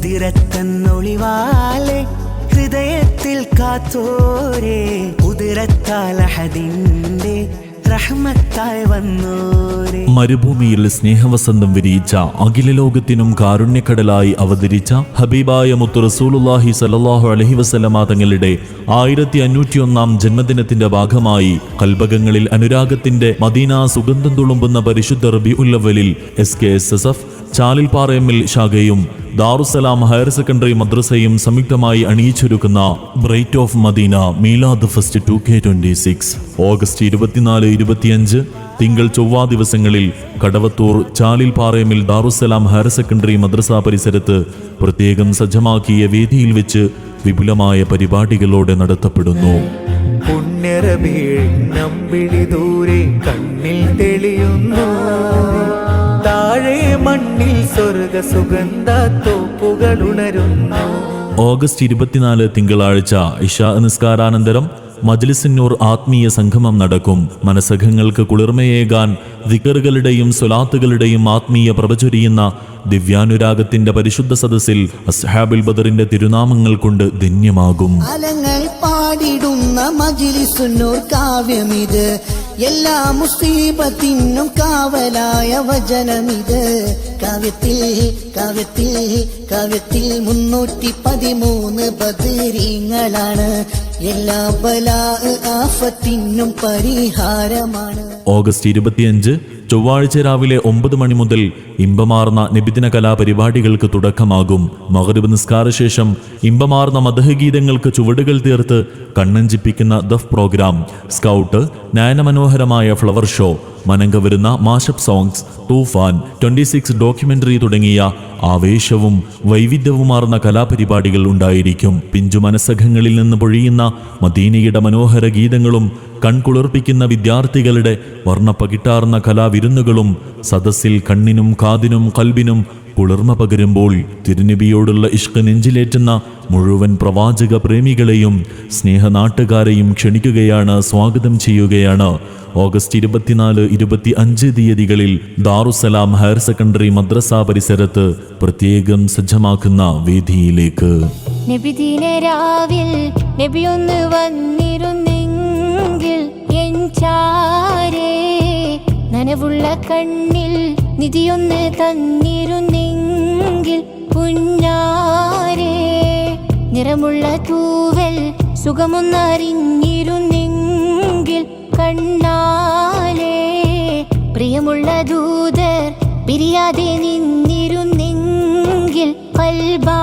കുതിരത്തന്നൊളിവാലെ ഹൃദയത്തിൽ കാത്തോരേ കുതിരത്താലഹദിന്റെ റഹ്മത്തായി വന്നോരേ. മരുഭൂമിയിൽ സ്നേഹവസന്തം വിരിയിച്ച അഖില ലോകത്തിനും കാരുണ്യക്കടലായി അവതരിച്ച ഹബീബായ മുത്തു റസൂലുള്ളാഹി സ്വല്ലല്ലാഹു അലൈഹി വസല്ലമ തങ്ങളുടെ 1501 ജന്മദിനത്തിന്റെ ഭാഗമായി കൽബകങ്ങളിൽ അനുരാഗത്തിന്റെ മദീന സുഗന്ധം തുളുമ്പുന്ന പരിശുദ്ധ റബീഉൽ അവ്വലിൽ SKSSF ചാലിൽപ്പാറയമ്മിൽ ശാഖയും ദാറുസലാം ഹയർ സെക്കൻഡറി മദ്രസയും സംയുക്തമായി അണിയിച്ചൊരുക്കുന്ന bright of Medina Milad fest 2K26 August 24-25 തിങ്കൾ ചൊവ്വ ദിവസങ്ങളിൽ കടവത്തൂർ ചാലിൽപ്പാറയമ്മിൽ ദാറുസലാം ഹയർ സെക്കൻഡറി മദ്രസ പരിസരത്ത് പ്രത്യേകം സജ്ജമാക്കിയ വേദിയിൽ വെച്ച് വിപുലമായ പരിപാടികളോടെ നടത്തപ്പെടുന്നു. ദൂരെ കണ്ണിൽ തെളിയുന്നു, താഴെ മണ്ണിൽ സ്വർഗ സുഗന്ധ തോപ്പുകൾ ഉണരുന്നു. ഓഗസ്റ്റ് 24 തിങ്കളാഴ്ച ഇശാ നിസ്കാരാനന്തരം മജ്ലിസുന്നൂർ ആത്മീയ സംഗമം നടക്കും. മനസ്സഖങ്ങൾക്ക് കുളിർമയേകാൻ ദിക്റുകളുടെയും സ്വലാത്തുകളുടെയും ആത്മീയ പ്രഭചൊരിയുന്ന ദിവ്യാനുരാഗത്തിന്റെ പരിശുദ്ധ സദസ്സിൽ അസ്ഹാബുൽ ബദറിന്റെ തിരുനാമങ്ങൾ കൊണ്ട് ധന്യമാകും. അലങ്ങൾ പാടിടുന്ന മജ്ലിസുന്നൂർ കാവ്യമിത്, എല്ലാ മുസീബത്തിനും കാവലായ വചനമിത്. കാവ്യത്തിൽ കാവ്യത്തിൽ കാവ്യത്തിൽ 313 ബദരീങ്ങളാണ്, എല്ലാ ബലാ ആഫത്തിനും പരിഹാരമാണ്. ഓഗസ്റ്റ് 25 ചൊവ്വാഴ്ച രാവിലെ 9 മണി മുതൽ ഇമ്പമാർന്ന നബിദിന കലാപരിപാടികൾക്ക് തുടക്കമാകും. മഗ്രിബ് നിസ്കാരശേഷം ഇമ്പമാർന്ന മദ്ഹ് ഗീതങ്ങൾക്ക് ചുവടുകൾ തീർത്ത് കണ്ണഞ്ചിപ്പിക്കുന്ന ദഫ് പ്രോഗ്രാം, സ്കൗട്ട്, നയനമനോഹരമായ ഫ്ലവർ ഷോ, മനങ്ക വരുന്ന മാഷപ്പ് സോങ്സ്, തൂഫാൻ, 26 ഡോക്യുമെന്ററി തുടങ്ങിയ ആവേശവും വൈവിധ്യവുമാർന്ന കലാപരിപാടികൾ ഉണ്ടായിരിക്കും. പിഞ്ചു മനസ്സഖങ്ങളിൽ നിന്ന് പൊഴിയുന്ന മദീനയുടെ മനോഹര ഗീതങ്ങളും കൺകുളിർപ്പിക്കുന്ന വിദ്യാർത്ഥികളുടെ വർണ്ണപ്പകിട്ടാർന്ന കലാവിരുന്നുകളും സദസ്സിൽ കണ്ണിനും കാതിനും കൽബിനും കുളിർമ പകരുമ്പോൾ തിരുനബിയോടുള്ള ഇഷ്ക് നെഞ്ചിലേറ്റുന്ന മുഴുവൻ പ്രവാചക പ്രേമികളെയും സ്നേഹനാട്ടുകാരെയും ക്ഷണിക്കുകയാണ്, സ്വാഗതം ചെയ്യുകയാണ്. ഓഗസ്റ്റ് 24-25 തീയതികളിൽ ദാറുസലാം ഹയർ സെക്കൻഡറി മദ്രസ പരിസരത്ത് പ്രത്യേകം സജ്ജമാക്കുന്ന വേദിയിലേക്ക്. നബിദിനരാവിൽ നബിയൊന്ന് വന്നിരുന്നെങ്കിൽ എൻ ചാരേ, നനവുള്ള കണ്ണിൽ നിധിയൊന്ന് തന്നിരുന്നെങ്കിൽ പുന്നാരേ, നിറമുള്ള തൂവൽ സുഖമൊന്നറിഞ്ഞിരുന്നെങ്കിൽ കണ്ണാലേ, പ്രിയമുള്ള ദൂതർ പിരിയാതെ നിന്നിരുന്നെങ്കിൽ കൽബാ